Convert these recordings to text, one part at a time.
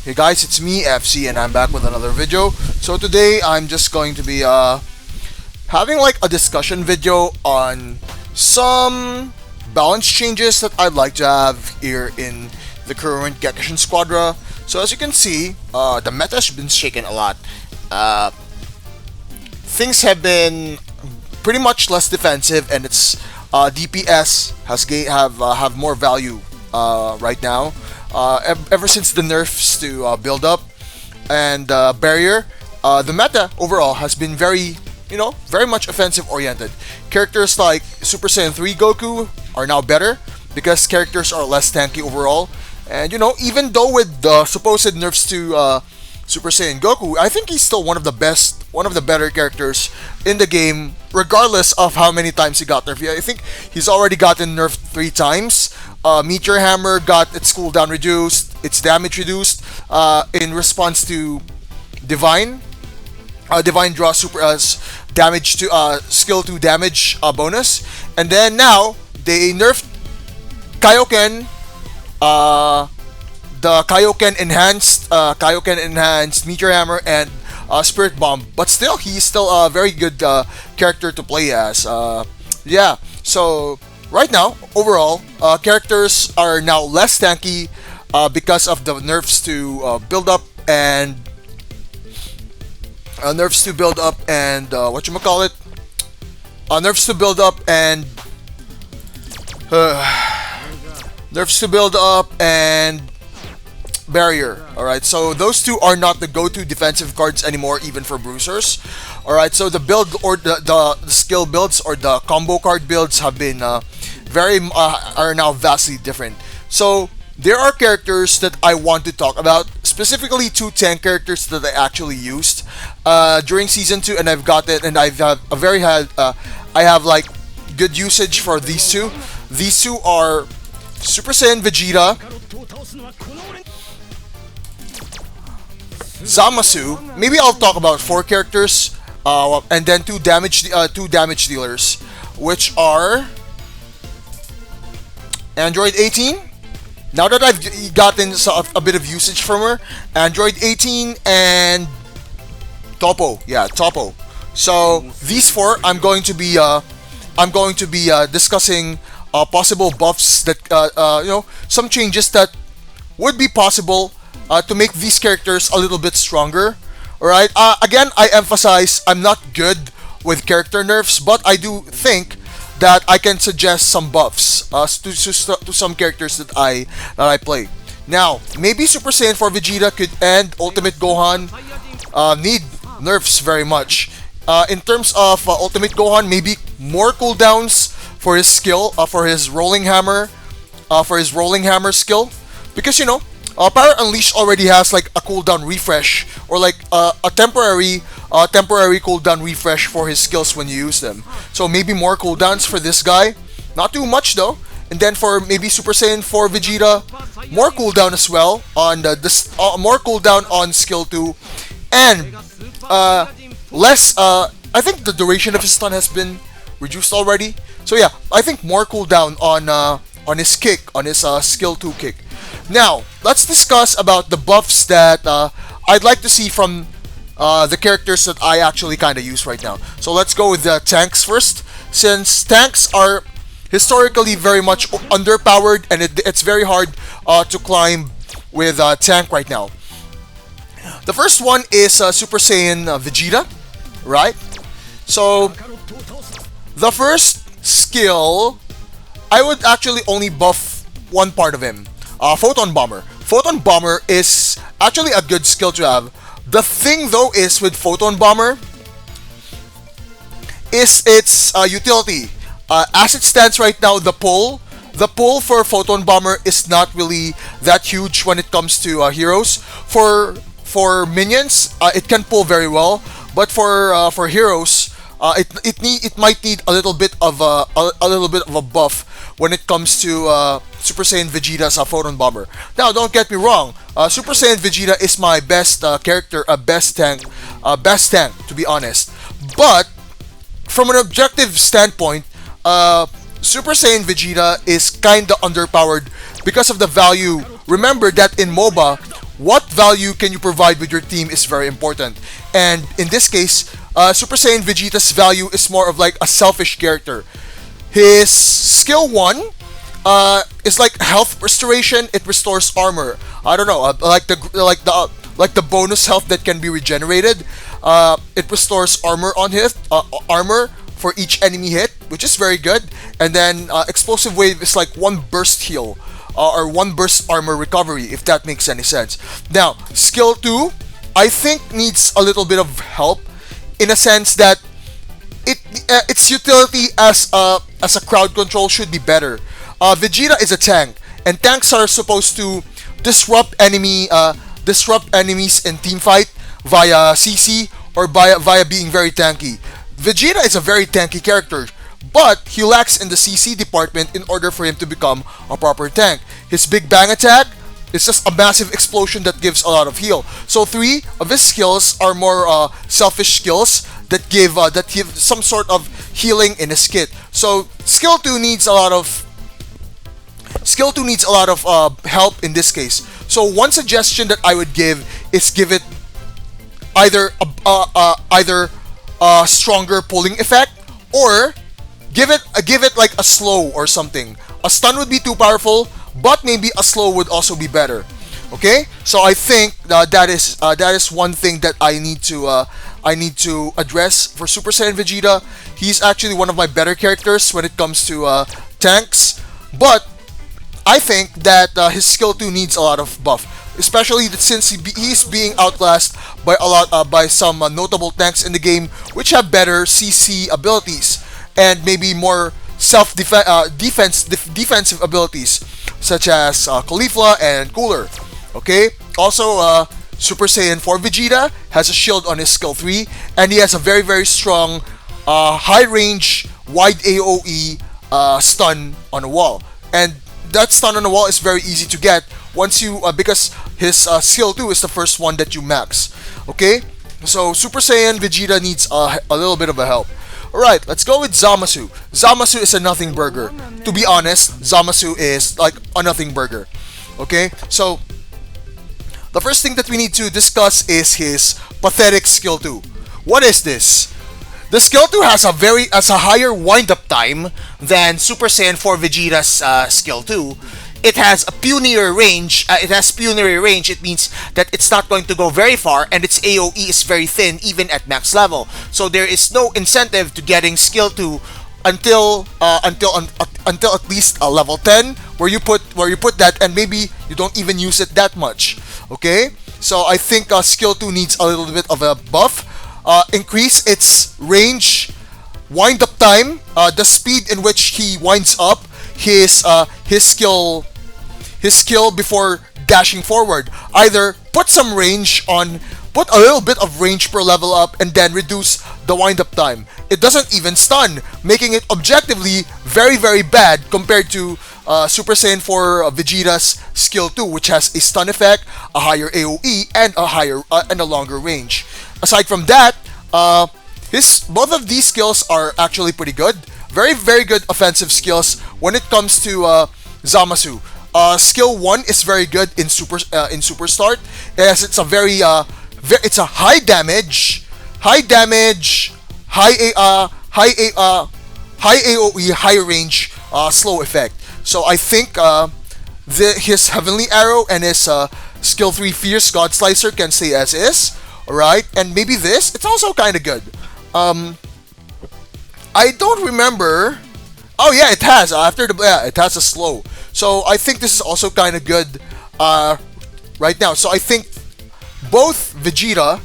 Hey guys, it's me, FC, and I'm back with another video. So today I'm just going to be having like a discussion video on some balance changes that I'd like to have here in the current Gekishin Squadra. So as you can see, the meta has been shaken a lot. Things have been pretty much less defensive, and its DPS have more value right now. Ever since the nerfs to build up and barrier, the meta overall has been very much offensive oriented. Characters like Super Saiyan 3 Goku are now better because characters are less tanky overall. And even though with the supposed nerfs to Super Saiyan Goku, I think he's still one of the better characters in the game, regardless of how many times he got nerfed. I think he's already gotten nerfed 3 times. Meteor Hammer got its cooldown reduced, its damage reduced in response to Divine. Divine draw super damage to skill to damage bonus, and then now they nerfed Kaioken. The Kaioken enhanced Meteor Hammer and Spirit Bomb, but still he's still a very good character to play as. Yeah, so right now overall characters are now less tanky because of the nerfs to build up and whatchamacallit, nerfs to build up and nerfs to build up and barrier. Alright, so those two are not the go-to defensive cards anymore, even for bruisers. Alright, so the build or the skill builds or the combo card builds have been are now vastly different. So there are characters that I want to talk about, specifically 2 tank characters that I actually used during season 2, and I've got it, and I've had I have like good usage for these two. These two are Super Saiyan Vegeta, Zamasu. Maybe I'll talk about 4 characters, and then 2 damage dealers, which are Android 18. Now that I've gotten a bit of usage from her, Android 18 and Toppo. Yeah, Toppo. So these 4, I'm going to be discussing possible buffs that some changes that would be possible to make these characters a little bit stronger. Alright, again, I emphasize I'm not good with character nerfs, but I do think that I can suggest some buffs to some characters that I play. Now, maybe Super Saiyan 4 Vegeta and Ultimate Gohan need nerfs very much. In terms of Ultimate Gohan, maybe more cooldowns for his skill, for his rolling hammer skill, because Power Unleashed already has like a cooldown refresh, or like a temporary cooldown refresh for his skills when you use them. So maybe more cooldowns for this guy, not too much though. And then for maybe Super Saiyan 4 Vegeta, more cooldown as well on more cooldown on skill 2, and less. I think the duration of his stun has been reduced already. So yeah, I think more cooldown on his kick, on his skill 2 kick. Now, let's discuss about the buffs that I'd like to see from the characters that I actually kind of use right now. So let's go with the tanks first, since tanks are historically very much underpowered, and it's very hard to climb with tank right now. The first one is Super Saiyan Vegeta, right? So the first skill, I would actually only buff one part of him. Photon Bomber. Photon Bomber is actually a good skill to have. The thing though is with Photon Bomber is its utility. As it stands right now, the pull for Photon Bomber is not really that huge when it comes to heroes. For minions, it can pull very well, but for heroes, it might need a little bit of a buff when it comes to Super Saiyan Vegeta's Photon Bomber. Now, don't get me wrong. Super Saiyan Vegeta is my best character, best tank to be honest. But from an objective standpoint, Super Saiyan Vegeta is kinda underpowered because of the value. Remember that in MOBA, what value can you provide with your team is very important. And in this case, Super Saiyan Vegeta's value is more of like a selfish character. His skill 1 is like health restoration. It restores armor. I don't know, like the bonus health that can be regenerated. It restores armor for each enemy hit, which is very good. And then explosive wave is like one burst heal, or one burst armor recovery, if that makes any sense. Now, skill 2, I think needs a little bit of help, in a sense that its utility as a crowd control should be better. Vegeta is a tank, and tanks are supposed to disrupt enemies in team fight via CC, or via being very tanky. Vegeta is a very tanky character, but he lacks in the CC department in order for him to become a proper tank. His Big Bang attack is just a massive explosion that gives a lot of heal. So 3 of his skills are more selfish skills that give some sort of healing in his kit. So skill 2 needs a lot of help in this case. So one suggestion that I would give is give it either a stronger pulling effect, or give it like a slow or something. A stun would be too powerful, but maybe a slow would also be better. Okay, so I think that is one thing that I need to address for Super Saiyan Vegeta. He's actually one of my better characters when it comes to tanks, but I think that his skill 2 needs a lot of buff, especially since he's being outclassed by some notable tanks in the game, which have better CC abilities and maybe more defensive abilities, such as Caulifla and Cooler. Okay. Also, Super Saiyan 4 Vegeta has a shield on his skill 3, and he has a very very strong high range wide AOE stun on a wall, and that stun on the wall is very easy to get once you because his skill 2 is the first one that you max. Okay, so Super Saiyan Vegeta needs a little bit of a help. Alright, let's go with Zamasu. Zamasu is a nothing burger. To be honest, Zamasu is like a nothing burger. Okay, so the first thing that we need to discuss is his pathetic skill 2. What is this? The skill 2 has a higher wind-up time than Super Saiyan 4 Vegeta's skill 2. It has a puny range. It means that it's not going to go very far, and its AOE is very thin, even at max level. So there is no incentive to getting skill 2 until at least level 10, where you put that, and maybe you don't even use it that much. Okay, so I think skill 2 needs a little bit of a buff. Increase its range, wind up time, the speed in which he winds up his skill before dashing forward. Either put a little bit of range per level up, and then reduce the wind up time. It doesn't even stun, making it objectively very very bad compared to Super Saiyan 4 Vegeta's skill 2, which has a stun effect, a higher AOE, and a longer range. Aside from that, both of these skills are actually pretty good. Very very good offensive skills when it comes to Zamasu. Skill 1 is very good in Super Start, as it's a it's a high damage, high AOE, high range, slow effect. So I think his Heavenly Arrow and his skill 3 Fierce God Slicer can stay as is. Alright, and maybe this, it's also kind of good. I don't remember. Oh yeah, it has it has a slow. So I think this is also kind of good right now. So I think both Vegeta,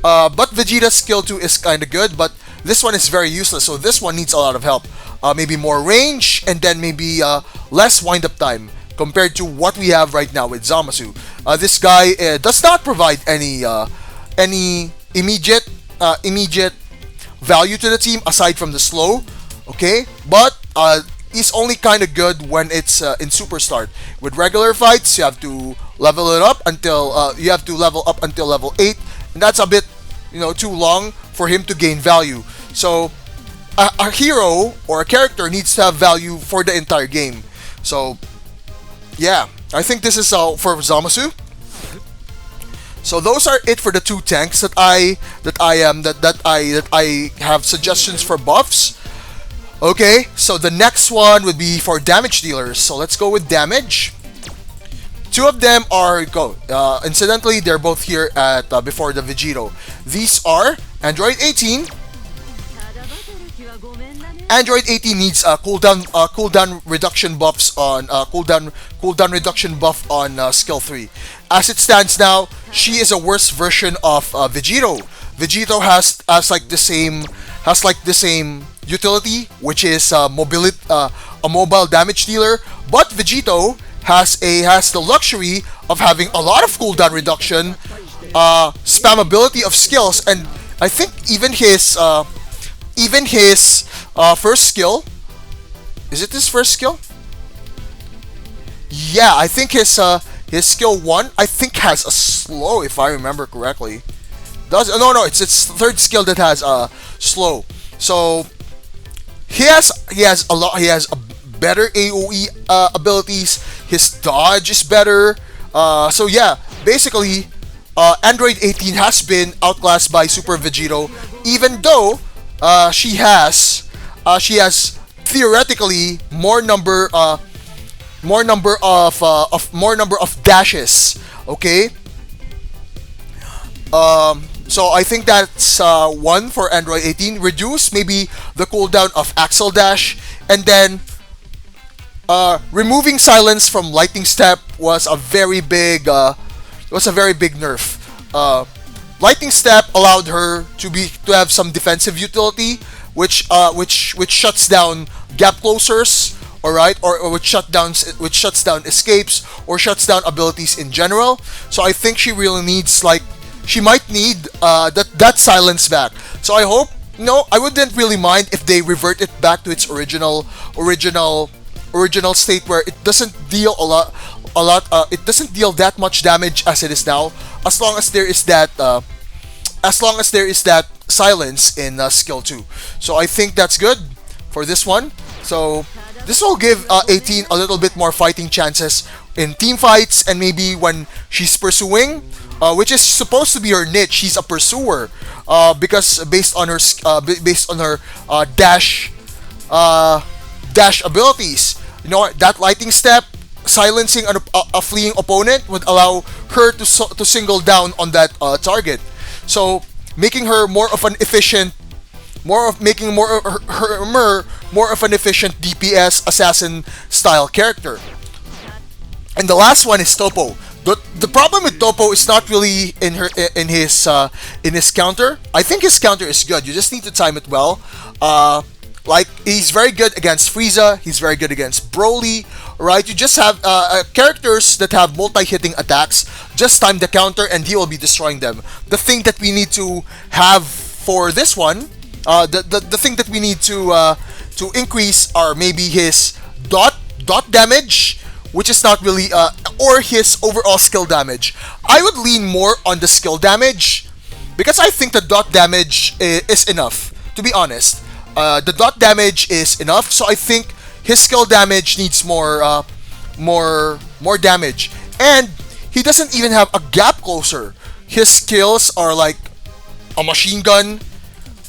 but Vegeta's skill 2 is kind of good, but this one is very useless. So this one needs a lot of help. Maybe more range, and then maybe less wind up time compared to what we have right now with Zamasu. This guy does not provide any immediate value to the team aside from the slow. Okay, but is only kind of good when it's in Super Start. With regular fights, you have to level up until level 8, and that's a bit too long for him to gain value. So a hero or a character needs to have value for the entire game. So yeah, I think this is for Zamasu. So those are it for the two tanks that I have suggestions for buffs. Okay, so the next one would be for damage dealers. So let's go with damage. Two of them are incidentally, they're both here at before the Vegito. These are Android 18. Android 18 needs cooldown reduction buffs on cooldown reduction buff on skill 3. As it stands now, she is a worse version of Vegito. Vegito has like the same utility, which is a mobile damage dealer, but Vegito has the luxury of having a lot of cooldown reduction, spammability of skills, and I think even his first skill. Is it his first skill? Yeah, I think his skill 1 I think has a slow, if I remember correctly. Does no, it's third skill that has a slow. So he has a better AoE abilities. His dodge is better. So yeah, basically, Android 18 has been outclassed by Super Vegito, even though she has theoretically more number of dashes. Okay. So I think that's one for Android 18. Reduce maybe the cooldown of Axel Dash, and then removing silence from Lightning Step was a very big nerf. Lightning Step allowed her to have some defensive utility, which shuts down gap closers, alright, or which shuts down escapes or shuts down abilities in general. So I think she really needs she might need that silence back. So I hope I wouldn't really mind if they revert it back to its original state, where it doesn't deal it doesn't deal that much damage as it is now, as long as there is that silence in skill 2. So I think that's good for this one. So this will give 18 a little bit more fighting chances in team fights, and maybe when she's pursuing, which is supposed to be her niche. She's a pursuer, because based on her dash abilities. That Lightning Step silencing a fleeing opponent would allow her to single down on that target. So making her more of an efficient DPS assassin style character. And the last one is Toppo. The problem with Toppo is not really in his counter. I think his counter is good. You just need to time it well. He's very good against Frieza. He's very good against Broly. Right? You just have characters that have multi-hitting attacks. Just time the counter, and he will be destroying them. The thing that we need to have for this one, the thing that we need to increase are maybe his dot damage, which is not really, or his overall skill damage. I would lean more on the skill damage, because I think the dot damage is enough, to be honest. The dot damage is enough, so I think his skill damage needs more damage. And he doesn't even have a gap closer. His skills are like a machine gun,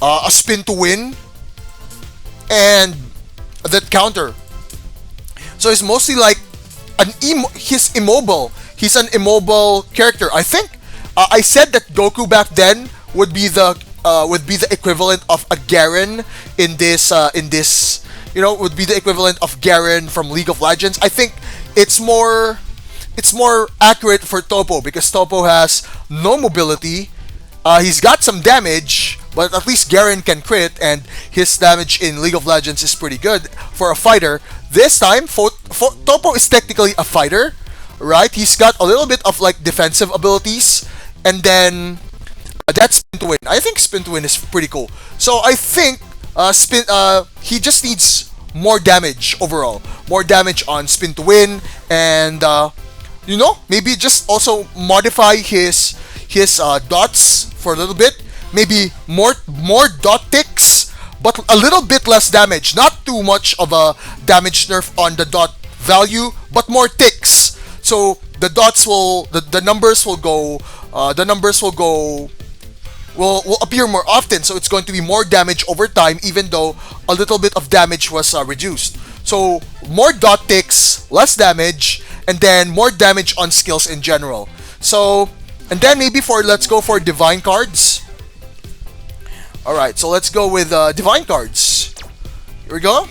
a spin to win, and that counter. So it's mostly like he's immobile. He's an immobile character. I think I said that Goku back then would be the equivalent of a Garen in this would be the equivalent of Garen from League of Legends. I think it's more accurate for Toppo, because Toppo has no mobility. He's got some damage, but at least Garen can crit, and his damage in League of Legends is pretty good for a fighter. This time, Toppo is technically a fighter, right? He's got a little bit of defensive abilities, and then that's spin to win. I think spin to win is pretty cool. So I think he just needs more damage overall, more damage on spin to win, and maybe just also modify his dots for a little bit. Maybe more dot ticks, but a little bit less damage. Not too much of a damage nerf on the dot value, but more ticks. So the dots will the numbers will go the numbers will go will appear more often, so it's going to be more damage over time, even though a little bit of damage was reduced. So more dot ticks, less damage, and then more damage on skills in general. So, and then maybe let's go for divine cards. Alright, so let's go with divine cards. Here we go.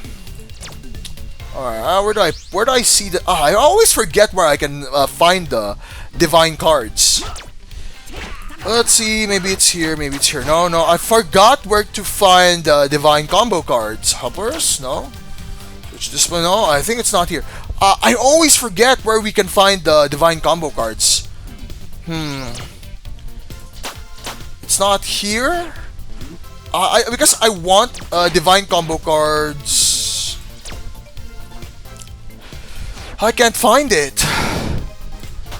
Alright, where do I see the... I always forget where I can find the divine cards. Let's see, maybe it's here, maybe it's here. No, I forgot where to find divine combo cards. Hoppers? No. Which this one? No, I think it's not here. I always forget where we can find the divine combo cards. It's not here? Because I want divine combo cards. I can't find it.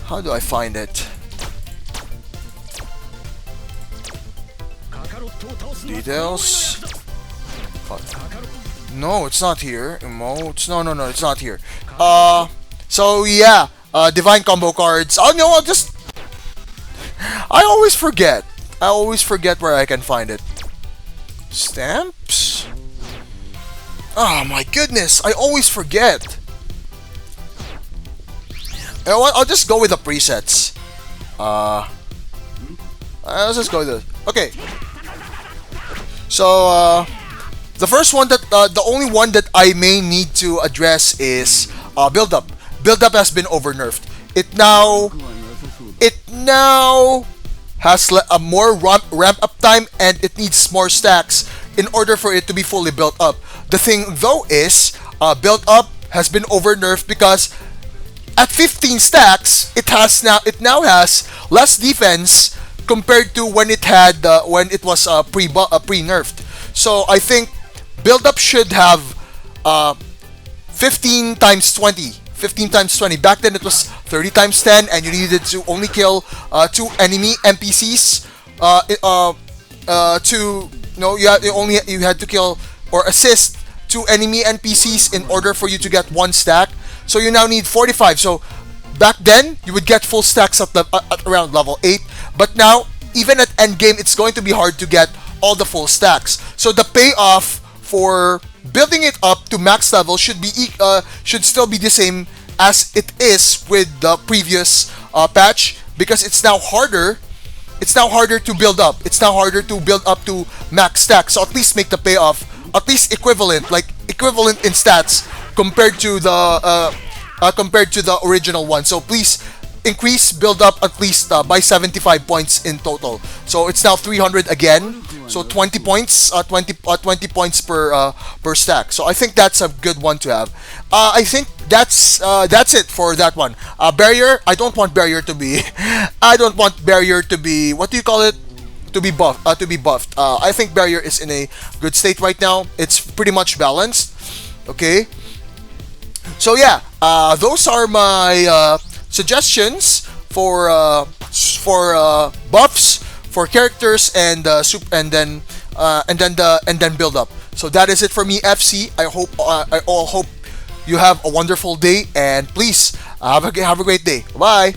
How do I find it? Details. No, it's not here. Emotes. No, it's not here. So yeah, divine combo cards. Oh no, I always forget. I always forget where I can find it. Stamps? Oh my goodness, I always forget. You know what? I'll just go with the presets. Let's just go with this. Okay. So, the first one the only one that I may need to address is build up. Build up has been over nerfed. It now has a more ramp up time, and it needs more stacks in order for it to be fully built up. The thing though is, build up has been over nerfed because at 15 stacks, it now has less defense compared to when it was pre-nerfed. So I think build up should have 15 times 20. 15 times 20. Back then it was 30 times 10, and you needed to only kill 2 enemy NPCs. You had to kill or assist 2 enemy NPCs in order for you to get 1 stack. So you now need 45. So back then you would get full stacks at around level 8, but now even at end game it's going to be hard to get all the full stacks. So the payoff for building it up to max level should still be the same as it is with the previous patch, because it's now harder. It's now harder to build up. It's now harder to build up to max stacks. So at least make the payoff at least equivalent in stats compared to the original one. So please increase build up at least by 75 points in total. So it's now 300 again. So 20 points, 20 points per stack. So I think that's a good one to have. I think that's it for that one. Barrier. I don't want barrier to be. What do you call it? To be buffed. I think barrier is in a good state right now. It's pretty much balanced. Okay. So yeah, those are my suggestions for buffs for characters and then build up. So that is it for me, FC. I hope you have a wonderful day, and please have a great day. Bye.